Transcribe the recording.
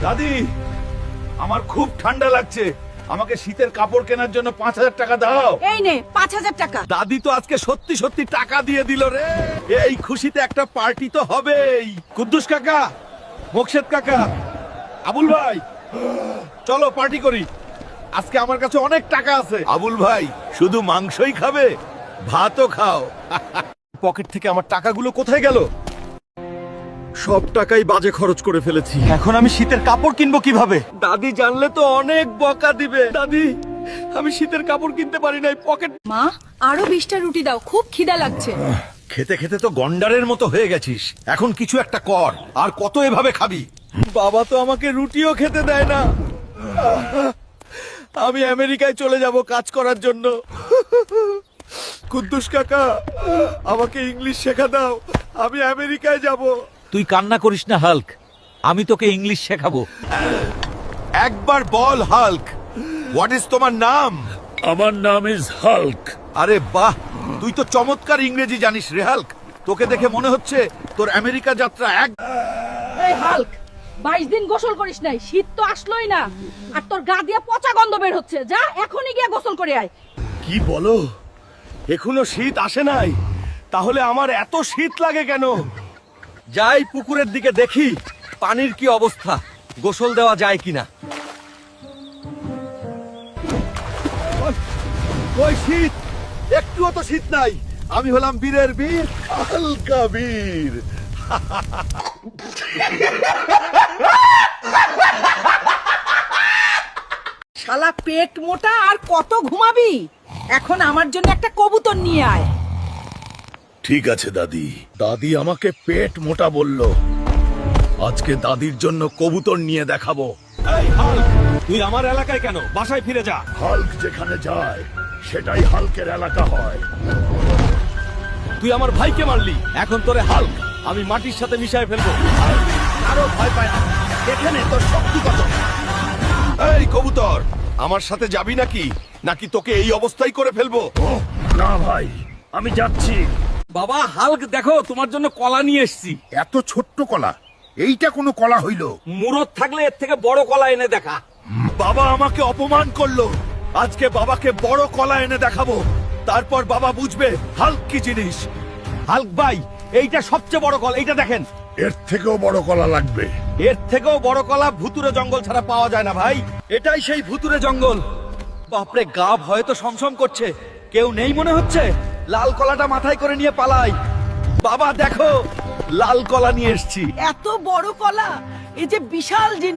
দাদি, আমার খুব ঠান্ডা লাগছে, আমাকে শীতের কাপড় কেনার জন্য 5000 টাকা দাও। এই নে 5000 টাকা। দাদি তো আজকে সত্যি সত্যি টাকা দিয়ে দিল রে। এই খুশিতে একটা পার্টি তো হবেই। কুদ্দুস কাকা, মোকশেদ কাকা, আবুল ভাই, চলো পার্টি করি। আজকে আমার কাছে অনেক টাকা আছে। আবুল ভাই শুধু মাংসই খাবে, ভাতও খাও। পকেট থেকে আমার টাকাগুলো কোথায় গেল? সব টাকাই বাজে খরচ করে ফেলেছি। এখন আমি শীতের কাপড় কিনবো কিভাবে? দাদি জানলে তো অনেক বকা দিবে। দাদি, আমি শীতের কাপড় কিনতে পারি নাই। পকেট মা, আরো 20টা রুটি দাও, খুব খিদা লাগছে। খেতে খেতে তো গন্ডারের মতো হয়ে গেছিস। এখন কিছু একটা কর। আর কত এভাবে খাবি? বাবা তো আমাকে রুটিও খেতে দেয় না। আমি আমেরিকায় চলে যাব কাজ করার জন্য। কুদ্দুস কাকা, আমাকে ইংলিশ শেখা দাও, আমি আমেরিকায় যাব। তুই কান্না করিস না হাল্ক, আমি তোকে ইংলিশ শেখাবো। একবার বল হাল্ক, হোয়াট ইজ তোমার নাম? আমার নাম ইজ হাল্ক। আরে বাহ, তুই তো চমৎকার ইংরেজি জানিস রে হাল্ক। তোকে দেখে মনে হচ্ছে তোর আমেরিকা যাত্রা এক। এই হাল্ক, 22 দিন গোসল করিস নাই, শীত তো আসলোই না, আর তোর গা দিয়ে পচা গন্ধ বের হচ্ছে। যা এখনই গিয়ে গোসল করে আয়। কি বলো, এখনো শীত আসে নাই? তাহলে আমার এত শীত লাগে কেন? যাই পুকুরের দিকে দেখি পানির কি অবস্থা, গোসল দেওয়া যায় কিনা। ওই শীত, একটুও তো শীত নাই। আমি হলাম বীরের বীর, হালকা বীর। শালা পেট মোটা, আর কত ঘুমাবি? এখন আমার জন্য একটা কবুতর নিয়ে আয়। ঠিক আছে দাদি। দাদি আমাকে পেট মোটা বলল, আজকে দাদির জন্য কবুতর নিয়ে দেখাবো। এই হাল্ক, তুই আমার এলাকায় কেন? বাসায় ফিরে যা। হাল্ক যেখানে যায় সেটাই হাল্কের এলাকা হয়। তুই আমার ভাইকে মারলি, এখন তোরে হাল্ক আমি মাটির সাথে মিশায় ফেলবো। আরো ভয় পায় না, এখানে তোর শক্তি কত? এই কবুতর, আমার সাথে যাবি নাকি? নাকি তোকে এই অবস্থায় করে ফেলবো? না ভাই, আমি যাচ্ছি। বাবা হাল্ক, দেখো তোমার জন্য কলা নিয়ে এসেছি। এত ছোট্ট কলা, এইটা কোনো কলা হইল? মুরত থাকলে এর থেকে বড় কলা এনে দেখা। বাবা আমাকে অপমান করলো, আজকে বাবাকে বড় কলা এনে দেখাবো। তারপর বাবা বুঝবে হাল্ক কি জিনিস। হাল্ক ভাই, এইটা সবচেয়ে বড় কলা, এইটা দেখেন। এর থেকেও বড় কলা লাগবে। এর থেকেও বড় কলা ভুতুরে জঙ্গল ছাড়া পাওয়া যায় না ভাই। এটাই সেই ভুতুরে জঙ্গল। বাপরে, গা ভয়ে তো সমসম করছে। কেউ নেই মনে হচ্ছে। লাল কলাটা মাথায় করে নিয়ে পালাই। বাবা দেখো, লাল কলা নিয়ে এসেছি। এত বড় কলা, এই যে বিশাল জিনিস।